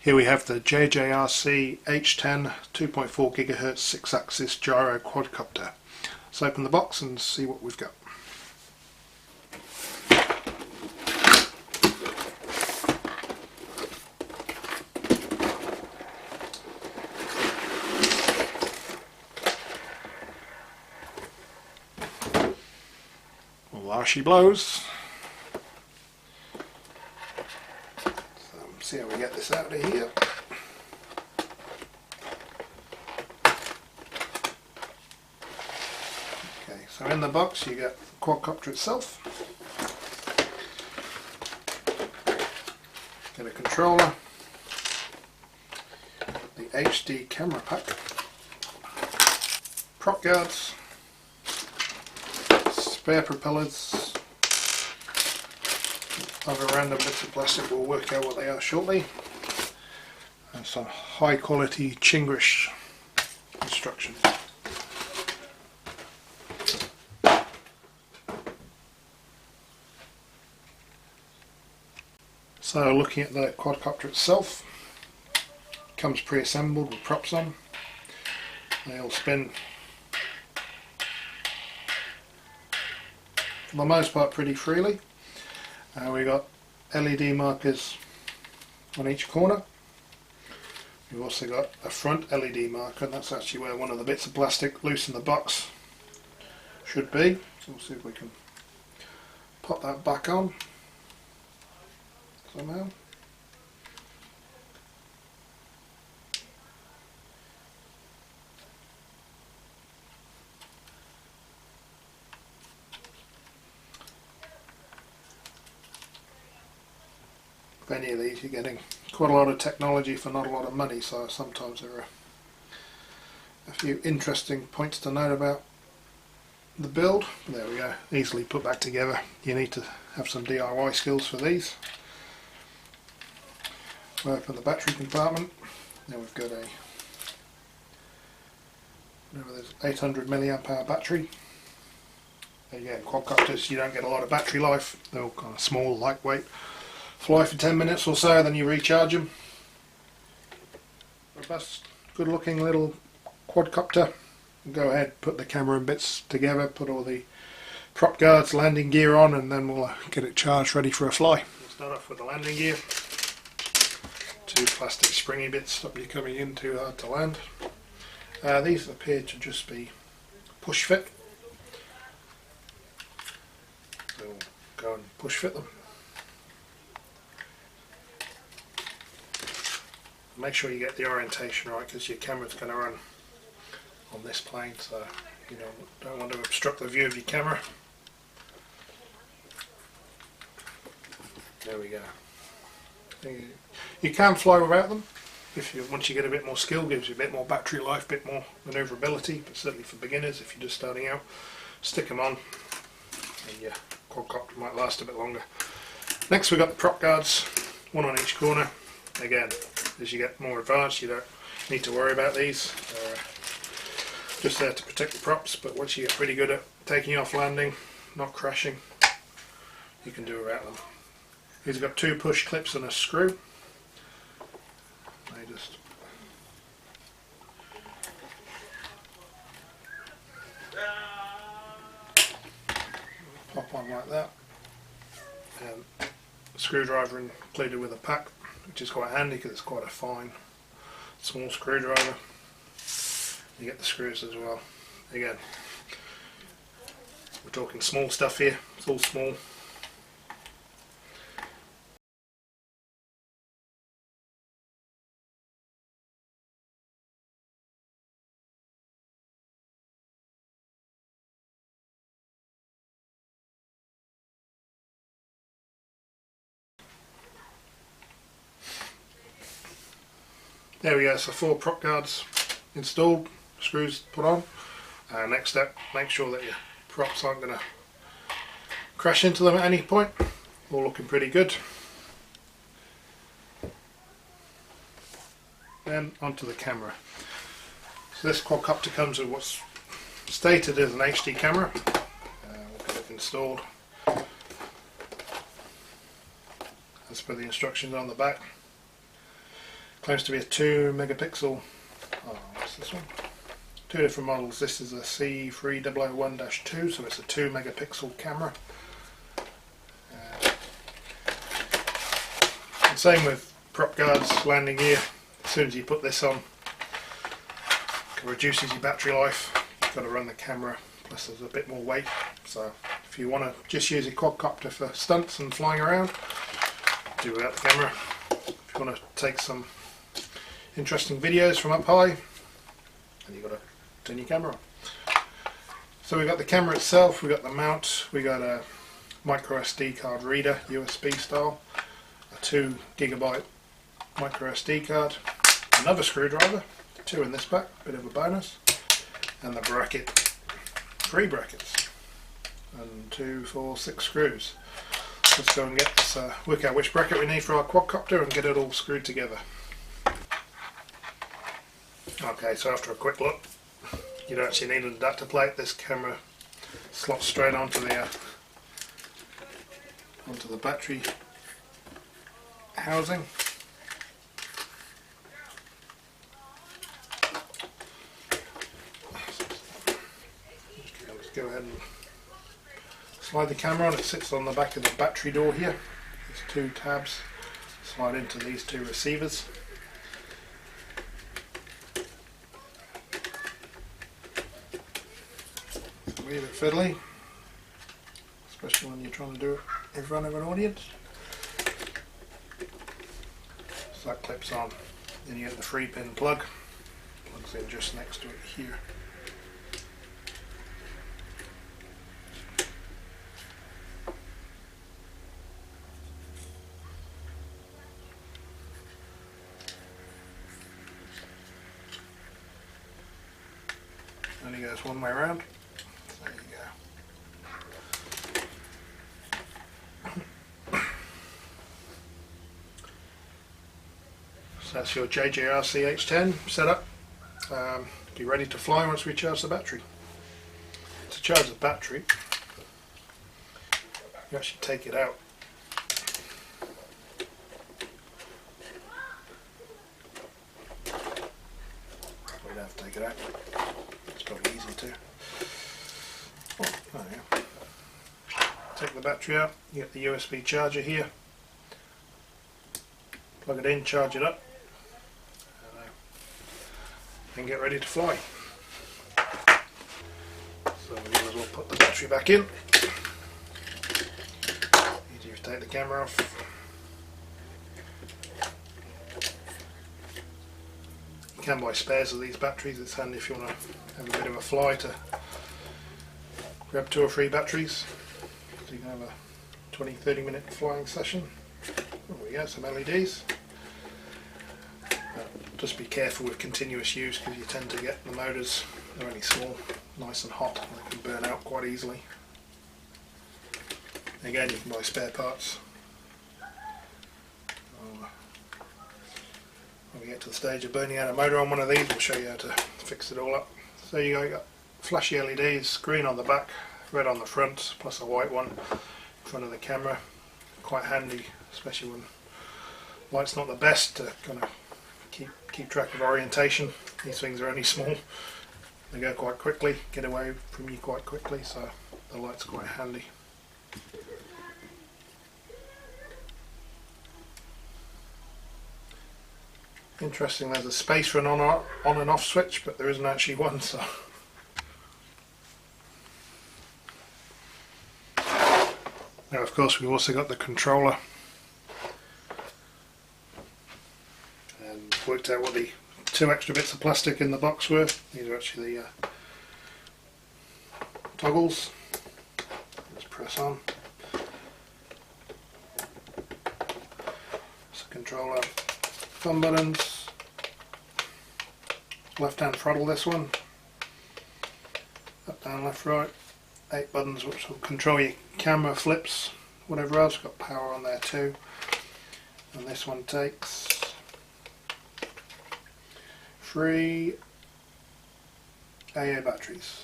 Here we have the JJRC H10 2.4 GHz 6-axis gyro quadcopter. Let's open the box and see what we've got. Well, there she blows. See how we get this out of here. Okay, so in the box you get the quadcopter itself, get a controller, the HD camera pack, prop guards, spare propellers, other random bits of plastic. We'll work out what they are shortly, and some high quality Chinglish instructions. So looking at the quadcopter itself, it comes pre-assembled with props on. They all spin for the most part pretty freely. We've got LED markers on each corner. We've also got a front LED marker, and that's actually where one of the bits of plastic loose in the box should be. So we'll see if we can pop that back on somehow. Any of these, you're getting quite a lot of technology for not a lot of money, so sometimes there are a few interesting points to note about the build. There we go, easily put back together. You need to have some DIY skills for these. We open the battery compartment. Now we've got a 800 milliamp hour battery. Again, quadcopters, you don't get a lot of battery life. They're all kind of small, lightweight. Fly for 10 minutes or so, then you recharge them. Robust, good looking little quadcopter. Go ahead, put the camera and bits together, put all the prop guards, landing gear on, and then we'll get it charged ready for a fly. We'll start off with the landing gear. Two plastic springy bits stop you coming in too hard to land. These appear to just be push fit. So we'll go and push fit them. Make sure you get the orientation right, because your camera's going to run on this plane, so you don't want to obstruct the view of your camera. There we go. You can fly without them once you get a bit more skill. Gives you a bit more battery life, a bit more manoeuvrability, but certainly for beginners, if you're just starting out, stick them on and your quadcopter might last a bit longer. Next we've got the prop guards, one on each corner. Again, as you get more advanced, you don't need to worry about these. They're just there to protect the props, but once you get pretty good at taking off, landing, not crashing, you can do without them. These have got two push clips and a screw. They just pop on like that, and a screwdriver included with a pack, which is quite handy because it's quite a fine, small screwdriver. You get the screws as well. Again, we're talking small stuff here, it's all small. There we go, so 4 prop guards installed, screws put on. Next step, make sure that your props aren't going to crash into them at any point. All looking pretty good. Then onto the camera. So this quadcopter comes with what's stated as an HD camera. We'll get it installed as per the instructions on the back. Claims to be a 2 megapixel. Oh, what's this one? Two different models. This is a C3001-2, so it's a 2 megapixel camera. And same with prop guards, landing gear. As soon as you put this on, it reduces your battery life. You've got to run the camera, plus there's a bit more weight. So if you want to just use a quadcopter for stunts and flying around, do without the camera. If you want to take some interesting videos from up high, then you've got to turn your camera on. So we've got the camera itself, we've got the mount, we've got a micro SD card reader, USB style, a 2 GB micro SD card, another screwdriver, 2 in this back, bit of a bonus, and the bracket, 3 brackets, and 2, 4, 6 screws. Let's go and get this, work out which bracket we need for our quadcopter and get it all screwed together. Okay, so after a quick look, you don't actually need an adapter plate. This camera slots straight onto the battery housing. Let's go ahead and slide the camera on. It sits on the back of the battery door here. There's 2 tabs. Slide into these 2 receivers. A bit fiddly, especially when you're trying to do it in front of an audience. So that clips on. Then you get the 3-pin plug. Plugs in just next to it here. Only goes one way around. There you go. So that's your JJRC H10 setup. Be ready to fly once we charge the battery. To charge the battery, you actually take it out. We don't have to take it out. It's probably easy to. Oh, yeah. Take the battery out, you get the USB charger here, plug it in, charge it up, and get ready to fly. So we might as well put the battery back in. Easier to take the camera off. You can buy spares of these batteries. It's handy if you want to have a bit of a fly to grab 2 or 3 batteries. So you can have a 20-30 minute flying session. There we go, some LEDs. Just be careful with continuous use because you tend to get the motors, they're only small, nice and hot, and they can burn out quite easily. Again, you can buy spare parts. When we get to the stage of burning out a motor on one of these, we'll show you how to fix it all up. So you got flashy LEDs, green on the back, red on the front, plus a white one in front of the camera. Quite handy, especially when light's not the best, to kind of keep track of orientation. These things are only small, they go quite quickly, get away from you quite quickly, so the light's quite handy. Interesting, there's a space for an on and off switch, but there isn't actually one. So now, of course, we've also got the controller, and worked out what the 2 extra bits of plastic in the box were. These are actually the toggles. Let's press on. It's a controller. Thumb buttons, left hand throttle this one, up, down, left, right, 8 buttons which will control your camera, flips, whatever else. Got power on there too, and this one takes 3 AA batteries.